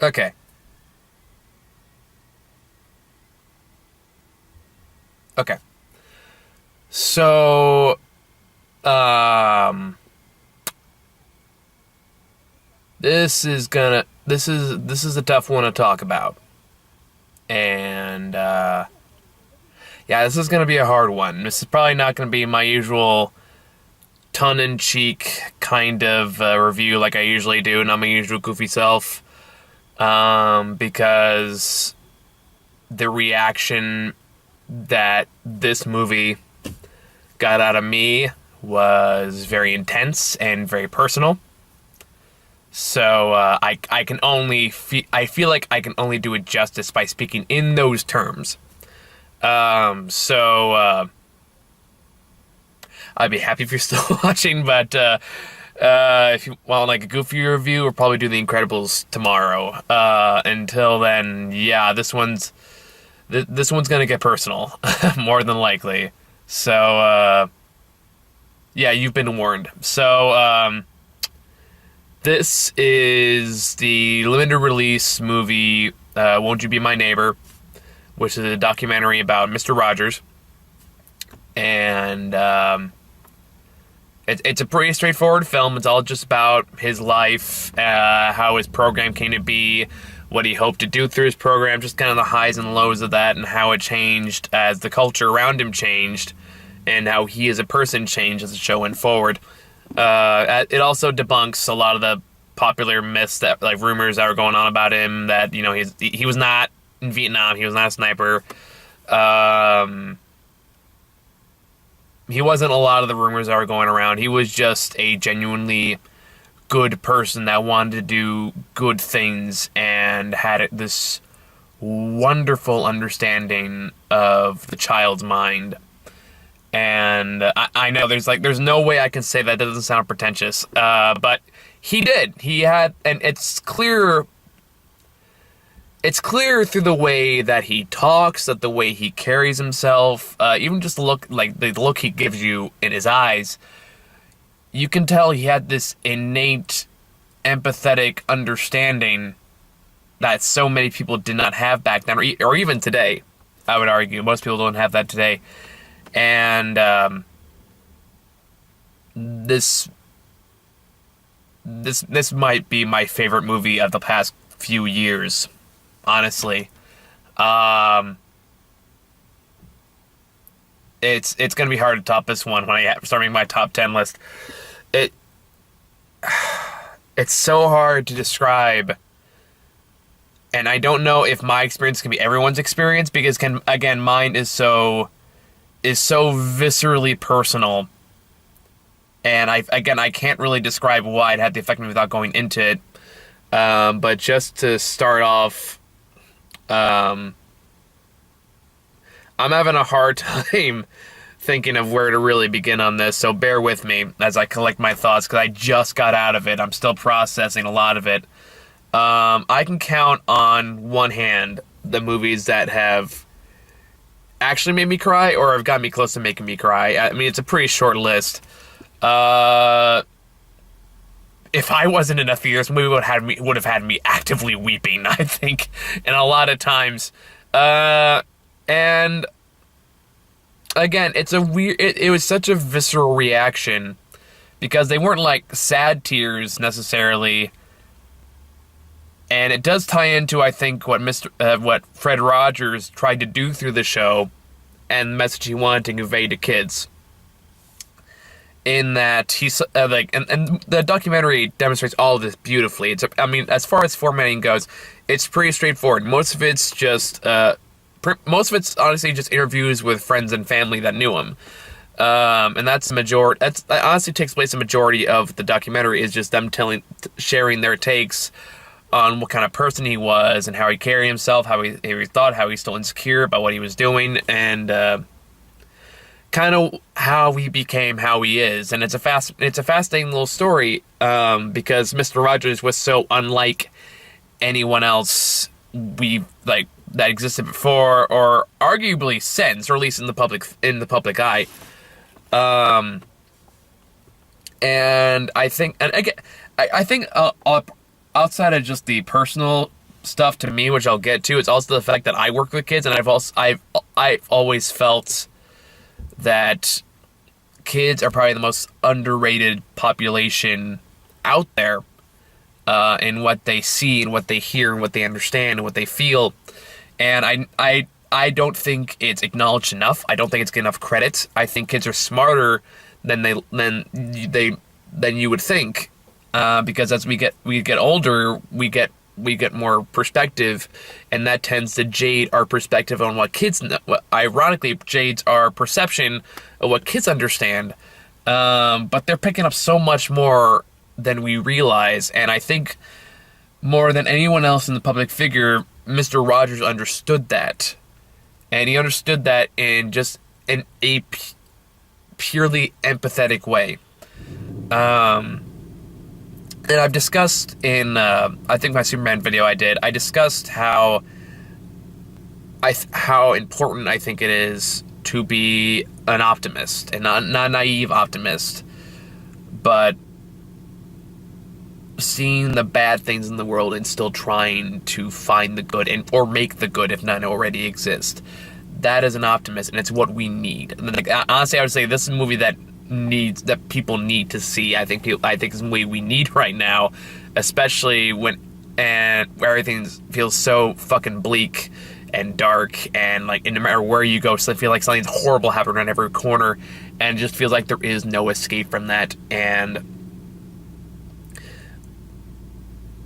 Okay. Okay. So, um, this is a tough one to talk about, and yeah, this is gonna be a hard one. This is probably not gonna be my usual tongue-in-cheek kind of review like I usually do, not my usual goofy self, because the reaction that this movie got out of me was very intense and very personal. So I can only I feel like I can only do it justice by speaking in those terms. So I'd be happy if you're still watching, but if you want like a goofy review, we'll probably do The Incredibles tomorrow. Until then, yeah, this one's gonna get personal, more than likely. So yeah, you've been warned. So this is the limited release movie, Won't You Be My Neighbor, which is a documentary about Mr. Rogers. And it's a pretty straightforward film. It's all just about his life, how his program came to be, what he hoped to do through his program, just kind of the highs and lows of that, and how it changed as the culture around him changed, and how he as a person changed as the show went forward. It also debunks a lot of the popular myths, that like rumors that were going on about him, that he was not in Vietnam, he was not a sniper. He wasn't a lot of the rumors that were going around. He was just a genuinely good person that wanted to do good things and had this wonderful understanding of the child's mind. And I know there's no way I can say that doesn't sound pretentious, but he did. He had, and it's clear. It's clear through the way that he talks, that the way he carries himself, even just the look he gives you in his eyes. You can tell he had this innate, empathetic understanding that so many people did not have back then, or even today. I would argue most people don't have that today. And this might be my favorite movie of the past few years, honestly. It's gonna be hard to top this one when I start making my top 10 list. It's so hard to describe, and I don't know if my experience can be everyone's experience, because mine is so viscerally personal, and I can't really describe why it had the effect on me without going into it. But just to start off, I'm having a hard time thinking of where to really begin on this, so bear with me as I collect my thoughts, because I just got out of it. I'm still processing a lot of it. I can count on one hand the movies that have actually made me cry, or have gotten me close to making me cry. I mean, it's a pretty short list. If I wasn't in a theater, this movie would have had me actively weeping, I think, and a lot of times. And again, it's a weird. It was such a visceral reaction, because they weren't like sad tears necessarily. And it does tie into, I think, what Fred Rogers tried to do through the show, and the message he wanted to convey to kids. In that he's and the documentary demonstrates all of this beautifully. As far as formatting goes, it's pretty straightforward. Most of it's honestly just interviews with friends and family that knew him. And that's the majority. That honestly takes place the majority of the documentary, is just them sharing their takes on what kind of person he was, and how he carried himself, how he thought, how he's still insecure about what he was doing, and kind of how he became how he is. And it's a fascinating little story, because Mr. Rogers was so unlike anyone else that existed before, or arguably since, or at least in the public eye. And I think, and again, I think outside of just the personal stuff to me, which I'll get to. It's also the fact that I work with kids, and I've always felt that kids are probably the most underrated population out there, in what they see and what they hear and what they understand and what they feel. And I don't think it's acknowledged enough. I don't think it's getting enough credit. I think kids are smarter than you would think, because as we get older, we get more perspective, and that tends to jade our perspective on what kids know. Ironically, jades our perception of what kids understand. But they're picking up so much more than we realize, and I think more than anyone else in the public figure, Mr. Rogers understood that. And he understood that in a purely empathetic way. And I've discussed in, I think my Superman video I discussed how important I think it is to be an optimist, and not naive optimist, but seeing the bad things in the world and still trying to find the good, or make the good if none already exist. That is an optimist, and it's what we need. Like, honestly, I would say this is a movie that people need to see. I think it's a movie we need right now, especially where everything feels so fucking bleak and dark, and like no matter where you go, so I feel like something's horrible happening around every corner, and it just feels like there is no escape from that. And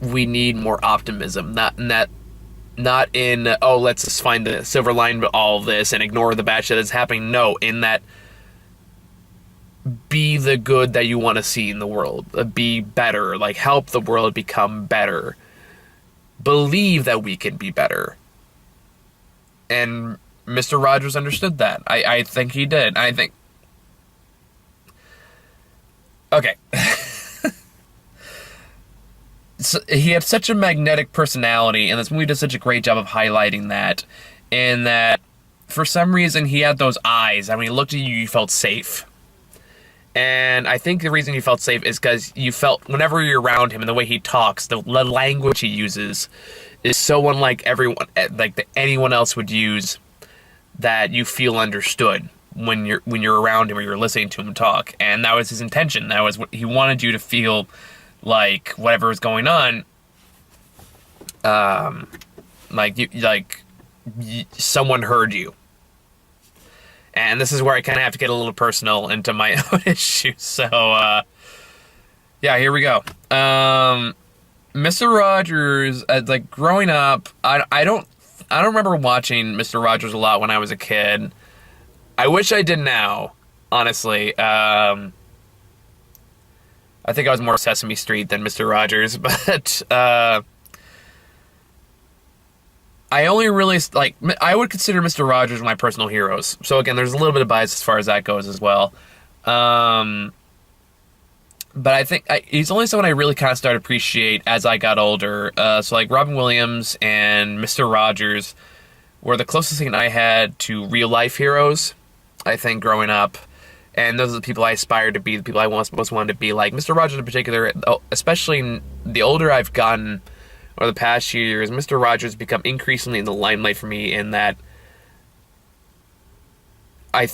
we need more optimism, not in let's just find the silver lining to all of this and ignore the bad shit that's happening. No, in that, be the good that you want to see in the world. Be better, like help the world become better. Believe that we can be better. And Mr. Rogers understood that. I think he did. I think. Okay. So he had such a magnetic personality, and this movie does such a great job of highlighting that. In that, for some reason, he had those eyes, and when he looked at you, you felt safe. And I think the reason you felt safe is because you felt, whenever you're around him and the way he talks, the language he uses is so unlike anyone else would use, that you feel understood when you're around him or you're listening to him talk. And that was his intention. That was what he wanted you to feel. Like whatever was going on, someone heard you. And this is where I kind of have to get a little personal into my own issues. So, yeah, here we go. Mr. Rogers, like growing up, I don't remember watching Mr. Rogers a lot when I was a kid. I wish I did now, honestly. I think I was more Sesame Street than Mr. Rogers, but I only really, I would consider Mr. Rogers my personal heroes. So again, there's a little bit of bias as far as that goes as well. But I think he's only someone I really kind of started to appreciate as I got older. So like Robin Williams and Mr. Rogers were the closest thing I had to real life heroes, I think, growing up. And those are the people I aspired to be, the people I most wanted to be. Like Mr. Rogers in particular, especially the older I've gotten over the past few years, Mr. Rogers has become increasingly in the limelight for me, in that I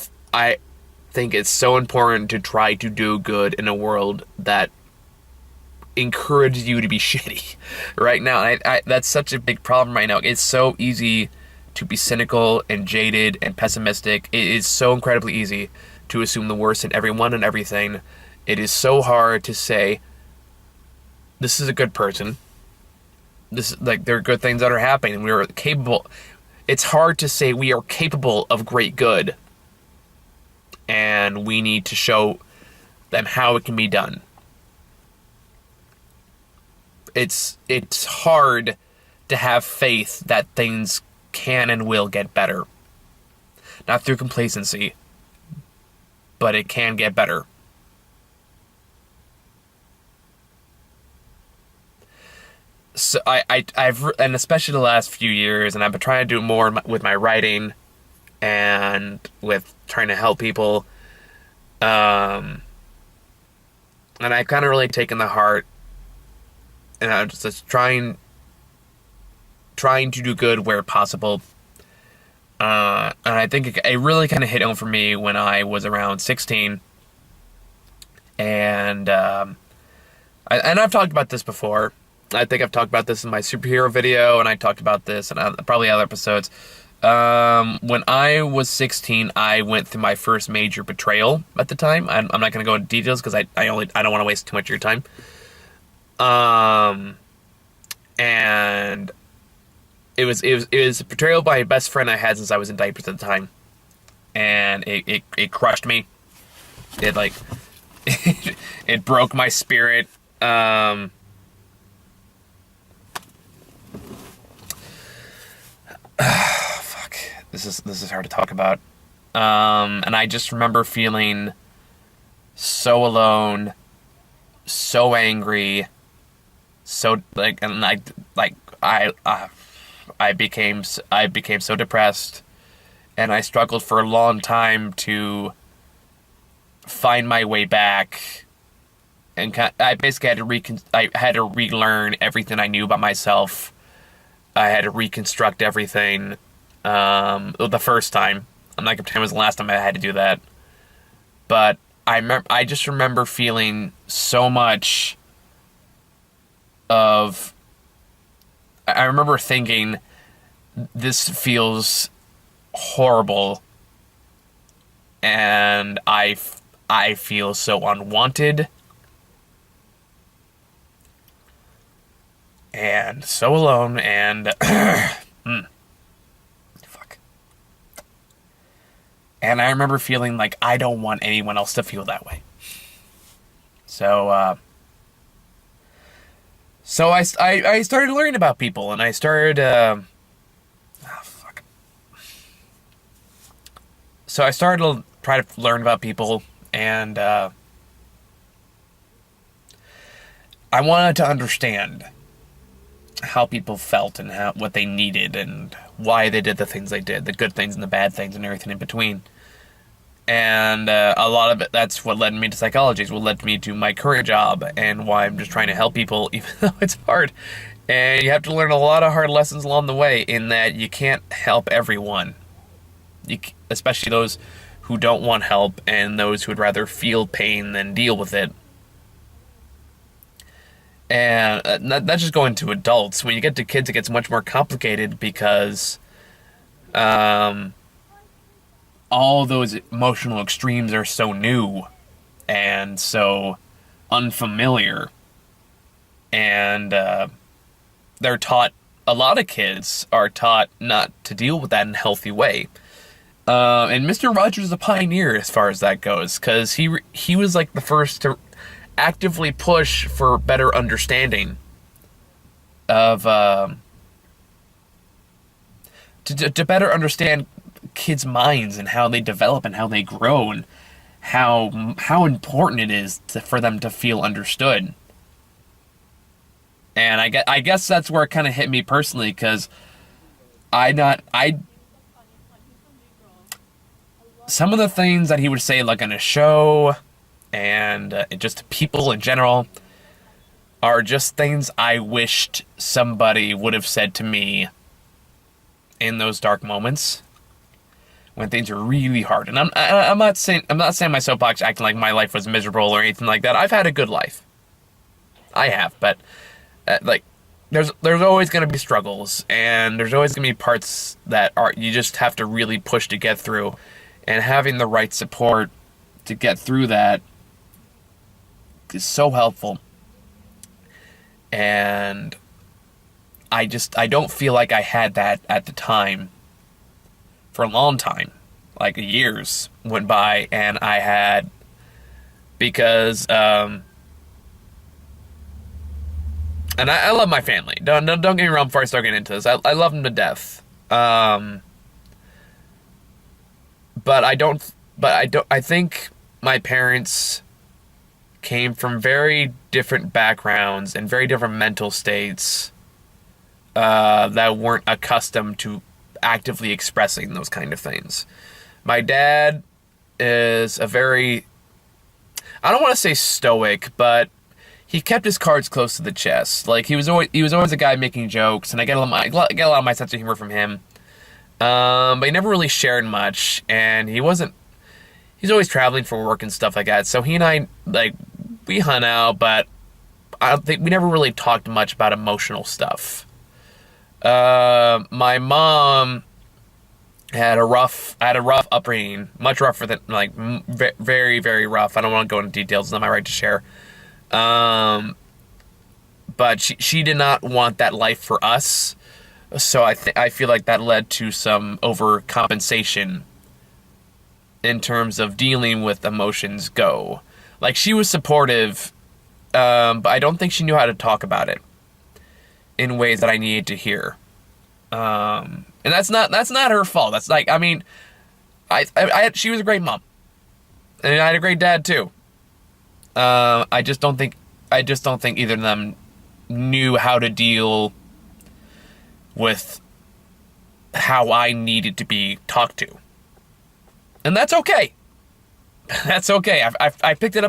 think it's so important to try to do good in a world that encourages you to be shitty right now. That's such a big problem right now. It's so easy to be cynical and jaded and pessimistic. It is so incredibly easy to assume the worst in everyone and everything. It is so hard to say, this is a good person. There are good things that are happening. We are capable. It's hard to say we are capable of great good. And we need to show them how it can be done. It's hard to have faith that things can and will get better. Not through complacency, but it can get better. So I've, and especially the last few years, and I've been trying to do more with my writing and with trying to help people. And I've kind of really taken the heart, and I'm just trying trying to do good where possible. And I think it really kind of hit home for me when I was around 16. And I've talked about this before. I think I've talked about this in my superhero video, and I talked about this in probably other episodes. When I was 16, I went through my first major betrayal at the time. I'm not going to go into details because I don't want to waste too much of your time. And it was a betrayal by a best friend I had since I was in diapers at the time, and it crushed me. It like it broke my spirit. Fuck. This is hard to talk about. And I just remember feeling so alone, so angry, so I became so depressed, and I struggled for a long time to find my way back. And I basically had to relearn everything I knew about myself. I had to reconstruct everything. The first time. I'm not gonna pretend it was the last time I had to do that. But I just remember feeling so much of. I remember thinking, this feels horrible, and I feel so unwanted and so alone, and fuck. And I remember feeling like I don't want anyone else to feel that way. So I started learning about people, and I started So I started to try to learn about people, and I wanted to understand how people felt and what they needed and why they did the things they did, the good things and the bad things and everything in between. And a lot of it, that's what led me to psychology, is what led me to my current job, and why I'm just trying to help people, even though it's hard. And you have to learn a lot of hard lessons along the way, in that you can't help everyone. Especially those who don't want help, and those who would rather feel pain than deal with it. And not just going to adults. When you get to kids, it gets much more complicated, because all those emotional extremes are so new and so unfamiliar. And they're taught, a lot of kids are taught not to deal with that in a healthy way. And Mr. Rogers is a pioneer as far as that goes, because he was like the first to actively push for better understanding of to better understand kids' minds and how they develop and how they grow, and how important it is for them to feel understood. And I guess that's where it kind of hit me personally, because some of the things that he would say, like on a show, and just to people in general, are just things I wished somebody would have said to me in those dark moments when things are really hard. And I'm not saying my soapbox acting like my life was miserable or anything like that. I've had a good life. I have, but there's always going to be struggles, and there's always going to be parts that you just have to really push to get through, and having the right support to get through that is so helpful. And I don't feel like I had that at the time. For a long time, like years went by, and I had, because and I love my family. Don't get me wrong before I start getting into this. I love them to death. But I think my parents came from very different backgrounds and very different mental states that weren't accustomed to actively expressing those kind of things. My dad is a very, I don't want to say stoic, but he kept his cards close to the chest. Like he was always a guy making jokes, and I get a lot of my sense of humor from him. But he never really shared much, and he's always traveling for work and stuff like that. So he and I, like, we hung out, but I don't think we never really talked much about emotional stuff. My mom had a rough upbringing, much rougher than, like, very, very rough. I don't want to go into details. It's not my right to share. But she did not want that life for us. So I feel like that led to some overcompensation in terms of dealing with emotions go. Like, she was supportive, but I don't think she knew how to talk about it in ways that I needed to hear. And that's not her fault. That's like, I mean, she was a great mom, and I had a great dad too. I just don't think either of them knew how to deal with how I needed to be talked to, and that's okay. That's okay. I picked it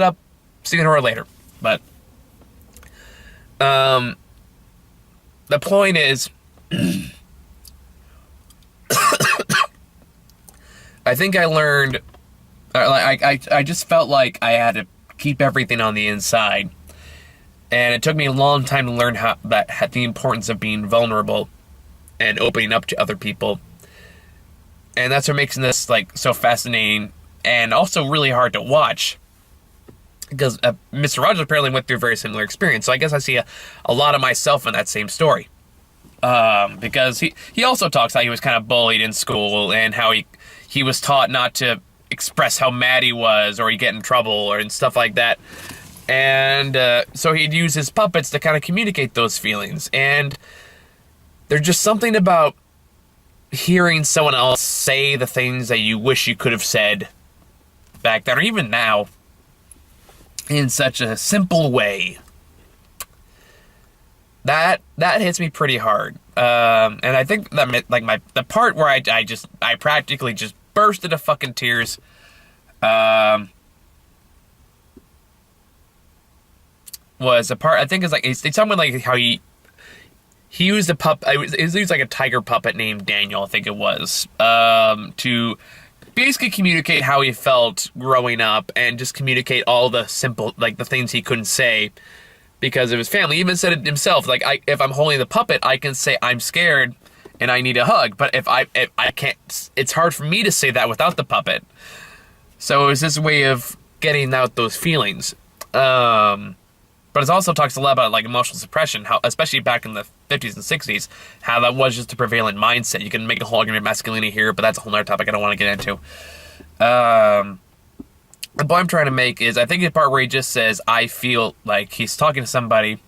up sooner or later, but the point is, I think I learned. I just felt like I had to keep everything on the inside, and it took me a long time to learn the importance of being vulnerable and opening up to other people. And that's what makes this, like, so fascinating and also really hard to watch, because Mr. Rogers apparently went through a very similar experience. So I guess I see a lot of myself in that same story, because he also talks how he was kind of bullied in school and how he was taught not to express how mad he was or he'd get in trouble or and stuff like that. And so he'd use his puppets to kind of communicate those feelings. And there's just something about hearing someone else say the things that you wish you could have said back then, or even now, in such a simple way. That hits me pretty hard. And I think that, like, the part where I practically just burst into fucking tears, was a part, I think, is like, it's something like how he used he used like a tiger puppet named Daniel, I think it was, to basically communicate how he felt growing up and just communicate all the simple, like, the things he couldn't say because of his family. He even said it himself, like, if I'm holding the puppet, I can say I'm scared and I need a hug, but if I can't, it's hard for me to say that without the puppet. So it was this way of getting out those feelings. But it also talks a lot about, like, emotional suppression, how, especially back in the 50s and 60s, how that was just a prevalent mindset. You can make a whole argument of masculinity here, but that's a whole other topic I don't want to get into. The point I'm trying to make is, I think the part where he just says, I feel, like he's talking to somebody,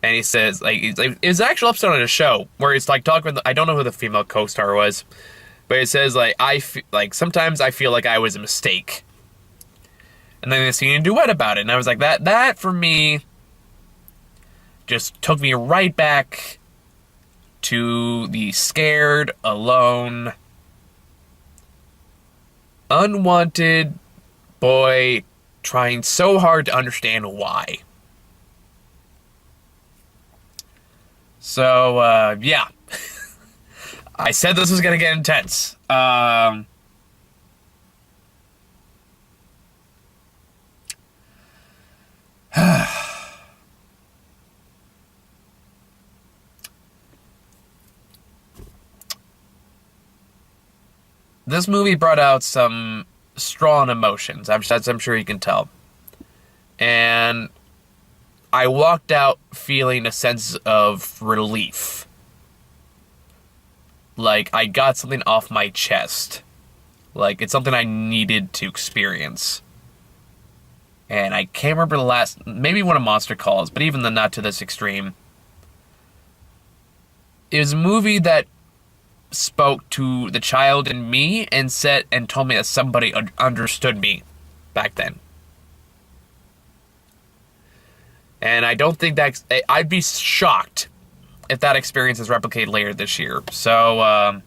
and he says, like, it was an actual episode on a show where he's, like, talking with, I don't know who the female co-star was, but it says, like, sometimes I feel like I was a mistake. And then they sing a duet about it, and I was like, that for me just took me right back to the scared, alone, unwanted boy trying so hard to understand why. So, yeah. I said this was going to get intense. This movie brought out some strong emotions, I'm sure you can tell. And I walked out feeling a sense of relief. Like, I got something off my chest. Like, it's something I needed to experience. And I can't remember the last, maybe one of Monster Calls, but even then not to this extreme. It was a movie that spoke to the child in me and told me that somebody understood me back then. And I don't think I'd be shocked if that experience is replicated later this year. So,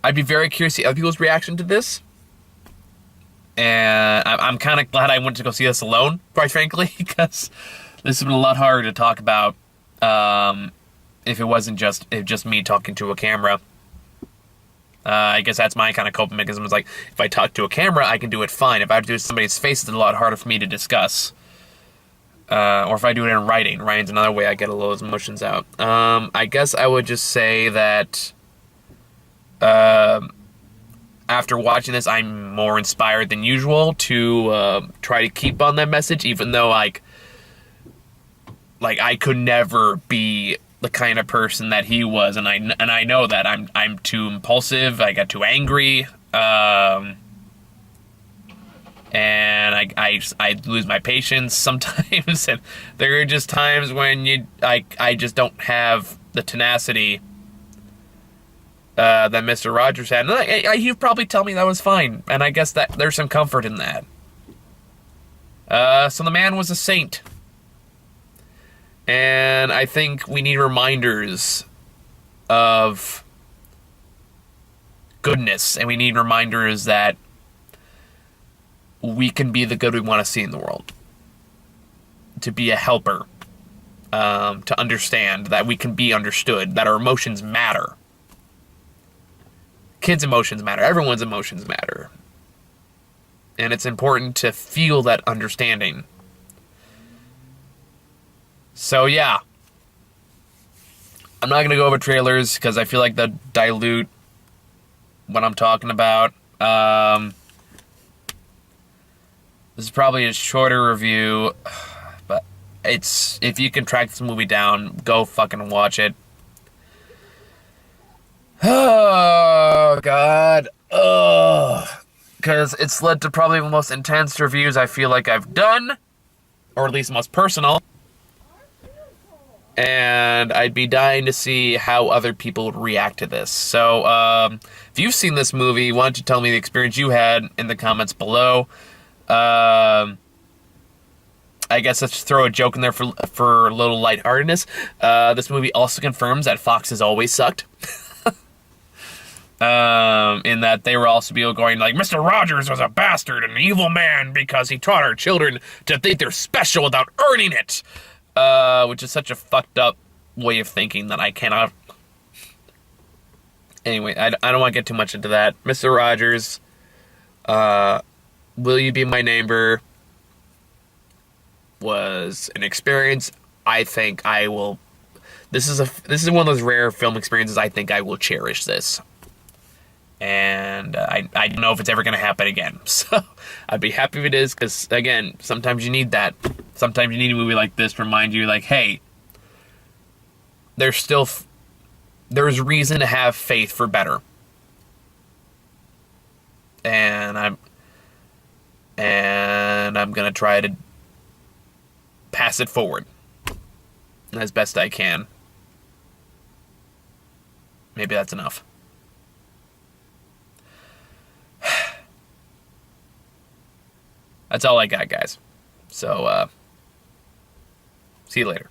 I'd be very curious to see other people's reaction to this. And I'm kind of glad I went to go see this alone, quite frankly, because this has been a lot harder to talk about if it wasn't just me talking to a camera. I guess that's my kind of coping mechanism. Is like, if I talk to a camera, I can do it fine. If I have to do it to somebody's face, it's a lot harder for me to discuss. Or if I do it in writing. Writing's another way I get a lot of those emotions out. I guess I would just say that after watching this, I'm more inspired than usual to try to keep on that message, even though like I could never be the kind of person that he was, and I know that I'm too impulsive. I get too angry, and I lose my patience sometimes. And there are just times when I just don't have the tenacity that Mr. Rogers had. And he'd probably tell me that was fine, and I guess that there's some comfort in that. So the man was a saint. And I think we need reminders of goodness, and we need reminders that we can be the good we want to see in the world. To be a helper, to understand that we can be understood, that our emotions matter. Kids' emotions matter, everyone's emotions matter. And it's important to feel that understanding. So yeah, I'm not going to go over trailers because I feel like they dilute what I'm talking about. This is probably a shorter review, but if you can track this movie down, go fucking watch it. Oh, God. Because it's led to probably the most intense reviews I feel like I've done, or at least most personal. And I'd be dying to see how other people would react to this. So, if you've seen this movie, why don't you tell me the experience you had in the comments below. I guess let's throw a joke in there for a little lightheartedness. This movie also confirms that Fox has always sucked. In that they were also people going like, Mr. Rogers was a bastard and an evil man because he taught our children to think they're special without earning it. Which is such a fucked up way of thinking that I cannot... Anyway, I don't want to get too much into that. Mr. Rogers, Will You Be My Neighbor was an experience I think I will... This is one of those rare film experiences I think I will cherish this. And I don't know if it's ever going to happen again. So I'd be happy if it is, because, again, sometimes you need that. Sometimes you need a movie like this to remind you, like, hey, there's reason to have faith for better. And I'm going to try to pass it forward as best I can. Maybe that's enough. That's all I got, guys. So, see you later.